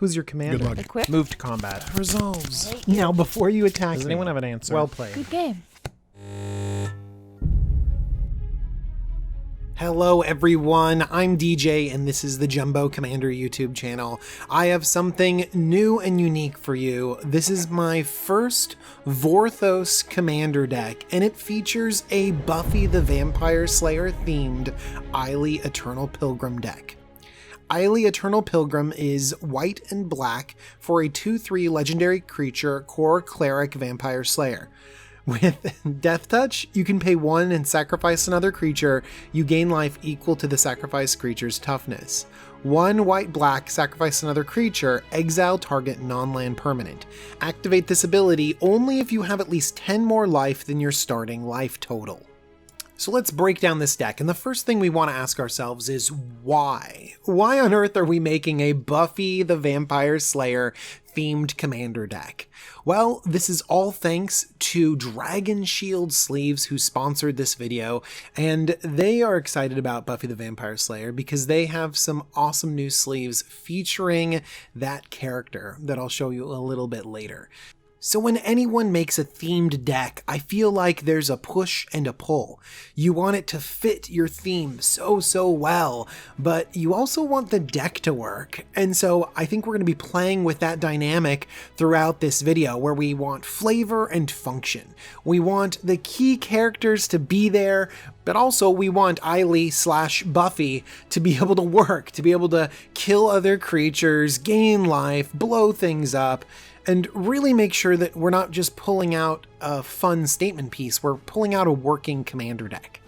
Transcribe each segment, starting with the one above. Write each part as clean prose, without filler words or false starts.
Who's your commander? Good luck. Equip. Move to combat. Resolves. Now, before you attack Does me, anyone have an answer? well played. Good game. Hello everyone, I'm DJ and this is the Jumbo Commander YouTube channel. I have something new and unique for you. This is my first Vorthos Commander deck and it features a Buffy the Vampire Slayer themed Ayli Eternal Pilgrim deck. Ayli Eternal Pilgrim is white and black for a 2/3 legendary creature core cleric vampire slayer. With Death Touch, you can pay 1 and sacrifice another creature. You gain life equal to the sacrificed creature's toughness. 1 white-black, sacrifice another creature, exile target non-land permanent. Activate this ability only if you have at least 10 more life than your starting life total. So let's break down this deck, and the first thing we want to ask ourselves is why? Why on earth are we making a Buffy the Vampire Slayer themed commander deck? Well, this is all thanks to Dragon Shield Sleeves who sponsored this video, and they are excited about Buffy the Vampire Slayer because they have some awesome new sleeves featuring that character that I'll show you a little bit later. So when anyone makes a themed deck, I feel like there's a push and a pull. You want it to fit your theme so well, but you also want the deck to work. And so I think we're going to be playing with that dynamic throughout this video where we want flavor and function. We want the key characters to be there, but also we want Ayli/Buffy to be able to work, to be able to kill other creatures, gain life, blow things up, and really make sure that we're not just pulling out a fun statement piece, we're pulling out a working commander deck.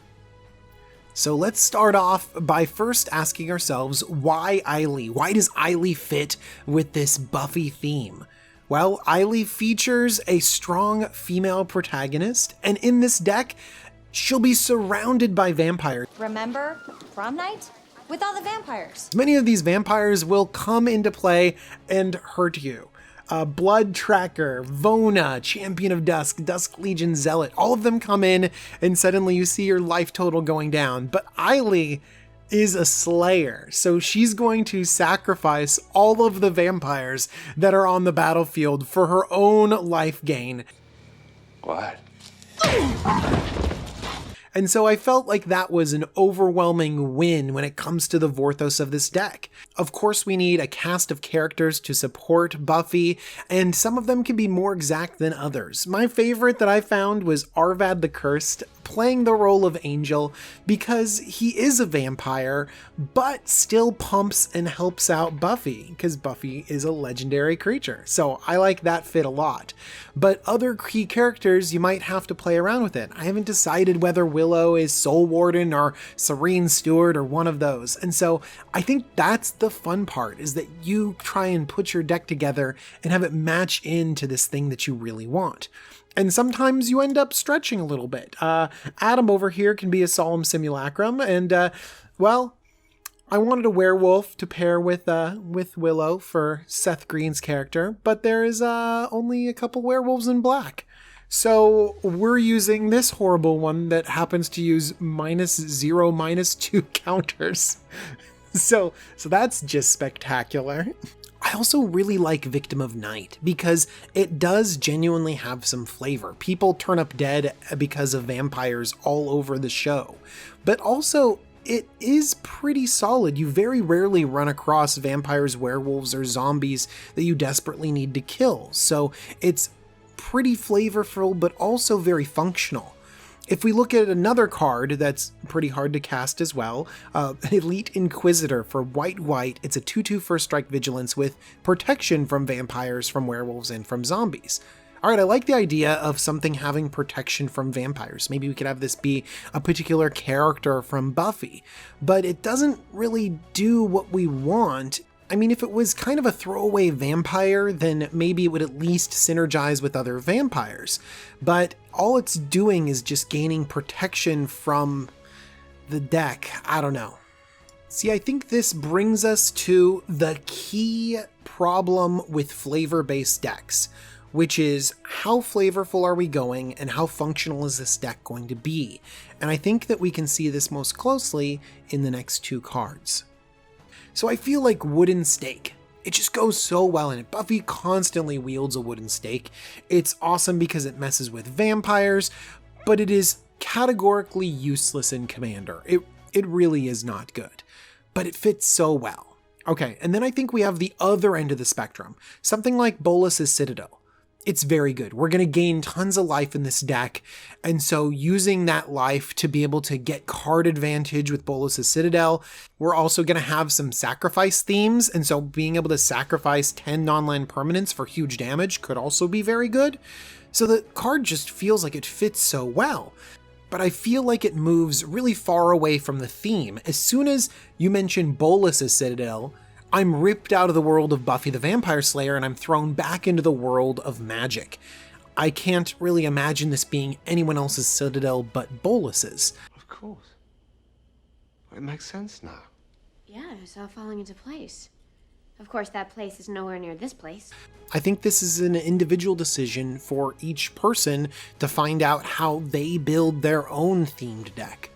So let's start off by first asking ourselves, why Ayli? Why does Ayli fit with this Buffy theme? Well, Ayli features a strong female protagonist, and in this deck, she'll be surrounded by vampires. Remember prom night? With all the vampires. Many of these vampires will come into play and hurt you. Blood Tracker, Vona, Champion of Dusk, Dusk Legion Zealot, all of them come in and suddenly you see your life total going down. But Ayli is a slayer, so she's going to sacrifice all of the vampires that are on the battlefield for her own life gain. What? And so I felt like that was an overwhelming win when it comes to the Vorthos of this deck. Of course, we need a cast of characters to support Buffy, and some of them can be more exact than others. My favorite that I found was Arvad the Cursed, playing the role of Angel because he is a vampire, but still pumps and helps out Buffy, because Buffy is a legendary creature. So I like that fit a lot. But other key characters, you might have to play around with it. I haven't decided whether Willow is Soul Warden or Serene Steward or one of those. And so I think that's the fun part, is that you try and put your deck together and have it match into this thing that you really want. And sometimes you end up stretching a little bit. Adam over here can be a Solemn Simulacrum, and well, I wanted a werewolf to pair with Willow for Seth Green's character, but there is only a couple werewolves in black. So we're using this horrible one that happens to use -0, -2 counters. So that's just spectacular. I also really like Victim of Night because it does genuinely have some flavor. People turn up dead because of vampires all over the show, but also it is pretty solid. You very rarely run across vampires, werewolves, or zombies that you desperately need to kill. So it's pretty flavorful, but also very functional. If we look at another card that's pretty hard to cast as well, Elite Inquisitor for white, it's a 2/2 first strike vigilance with protection from vampires, from werewolves, and from zombies. Alright, I like the idea of something having protection from vampires. Maybe we could have this be a particular character from Buffy, but it doesn't really do what we want. I mean, if it was kind of a throwaway vampire, then maybe it would at least synergize with other vampires. But all it's doing is just gaining protection from the deck. I don't know. See, I think this brings us to the key problem with flavor-based decks, which is how flavorful are we going and how functional is this deck going to be? And I think that we can see this most closely in the next two cards. So I feel like Wooden Stake It just goes so well in it. Buffy constantly wields a wooden stake. It's awesome because it messes with vampires, but it is categorically useless in Commander. It really is not good, but it fits so well. Okay, and then I think we have the other end of the spectrum, something like Bolus's Citadel. It's very good. We're going to gain tons of life in this deck, and so using that life to be able to get card advantage with Bolus's Citadel, we're also going to have some sacrifice themes, and so being able to sacrifice 10 non-land permanents for huge damage could also be very good. So the card just feels like it fits so well. But I feel like it moves really far away from the theme. As soon as you mention Bolus's Citadel, I'm ripped out of the world of Buffy the Vampire Slayer and I'm thrown back into the world of magic. I can't really imagine this being anyone else's Citadel but Bolus's. Of course. It makes sense now. Yeah, it's all falling into place. Of course, that place is nowhere near this place. I think this is an individual decision for each person to find out how they build their own themed deck.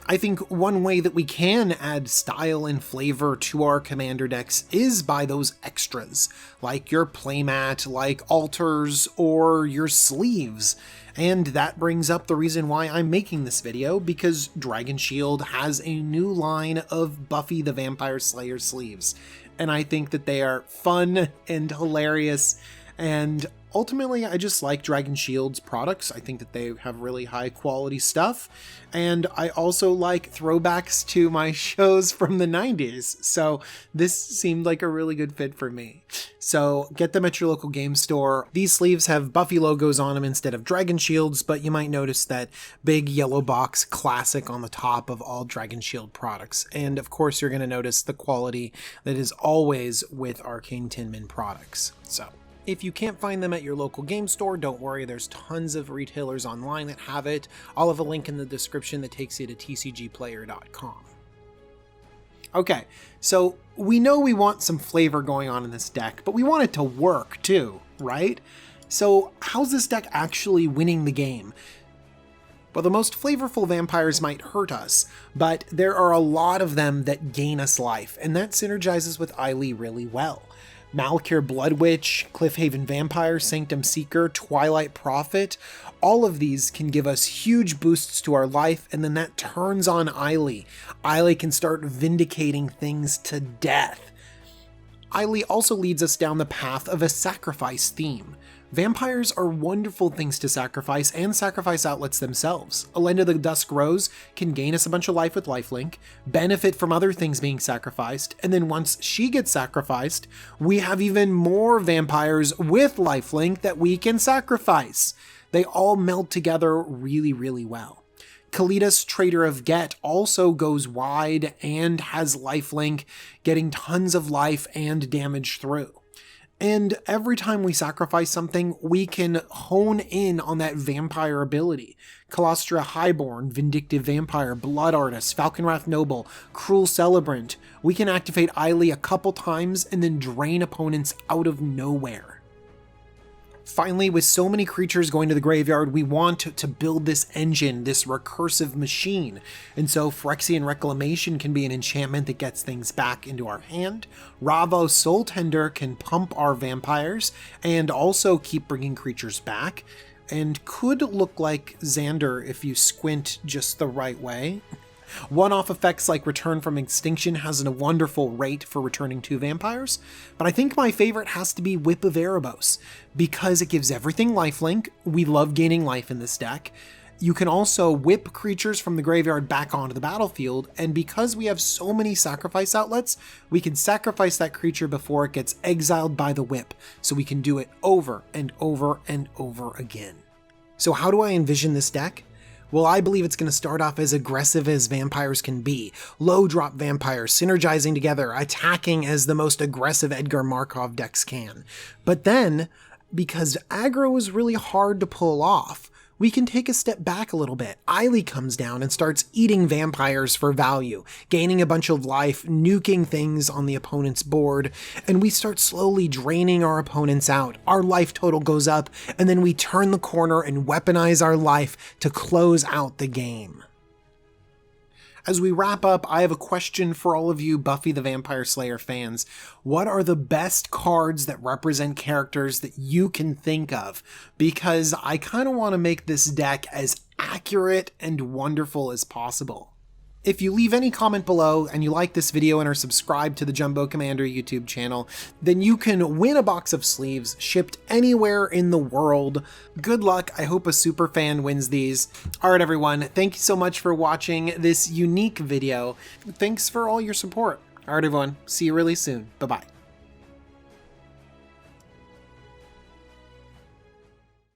I think one way that we can add style and flavor to our Commander decks is by those extras, like your playmat, like altars, or your sleeves. And that brings up the reason why I'm making this video, because Dragon Shield has a new line of Buffy the Vampire Slayer sleeves. And I think that they are fun and hilarious, and ultimately I just like Dragon Shield's products. I think that they have really high quality stuff, and I also like throwbacks to my shows from the 90s, so this seemed like a really good fit for me. So get them at your local game store. These sleeves have Buffy logos on them instead of Dragon Shields, but you might notice that big yellow box classic on the top of all Dragon Shield products. And of course you're going to notice the quality that is always with Arcane Tinman products. So if you can't find them at your local game store, don't worry, there's tons of retailers online that have it. I'll have a link in the description that takes you to tcgplayer.com. Okay, so we know we want some flavor going on in this deck, but we want it to work too, right? So how's this deck actually winning the game? Well, the most flavorful vampires might hurt us, but there are a lot of them that gain us life, and that synergizes with Ayli really well. Malkir Blood Witch, Cliffhaven Vampire, Sanctum Seeker, Twilight Prophet, all of these can give us huge boosts to our life, and then that turns on Ayli. Ayli can start vindicating things to death. Ayli also leads us down the path of a sacrifice theme. Vampires are wonderful things to sacrifice, and sacrifice outlets themselves. Elenda the Dusk Rose can gain us a bunch of life with lifelink, benefit from other things being sacrificed, and then once she gets sacrificed, we have even more vampires with lifelink that we can sacrifice. They all meld together really, really well. Kalida's Trader of Get also goes wide and has lifelink, getting tons of life and damage through. And every time we sacrifice something, we can hone in on that vampire ability. Colostra Highborn, Vindictive Vampire, Blood Artist, Falconwrath Noble, Cruel Celebrant. We can activate Ayli a couple times and then drain opponents out of nowhere. Finally, with so many creatures going to the graveyard, we want to build this engine, this recursive machine. And so Phyrexian Reclamation can be an enchantment that gets things back into our hand. Ravo Soul Tender can pump our vampires and also keep bringing creatures back, and could look like Xander if you squint just the right way. One-off effects like Return from Extinction has a wonderful rate for returning 2 vampires, but I think my favorite has to be Whip of Erebos, because it gives everything lifelink. We love gaining life in this deck. You can also whip creatures from the graveyard back onto the battlefield, and because we have so many sacrifice outlets, we can sacrifice that creature before it gets exiled by the whip, so we can do it over and over and over again. So how do I envision this deck? Well, I believe it's going to start off as aggressive as vampires can be. Low drop vampires synergizing together, attacking as the most aggressive Edgar Markov decks can. But then, because aggro is really hard to pull off, we can take a step back a little bit. Ayli comes down and starts eating vampires for value, gaining a bunch of life, nuking things on the opponent's board, and we start slowly draining our opponents out. Our life total goes up, and then we turn the corner and weaponize our life to close out the game. As we wrap up, I have a question for all of you Buffy the Vampire Slayer fans. What are the best cards that represent characters that you can think of? Because I kind of want to make this deck as accurate and wonderful as possible. If you leave any comment below and you like this video and are subscribed to the Jumbo Commander YouTube channel, then you can win a box of sleeves shipped anywhere in the world. Good luck. I hope a super fan wins these. All right, everyone. Thank you so much for watching this unique video. Thanks for all your support. All right, everyone. See you really soon. Bye-bye.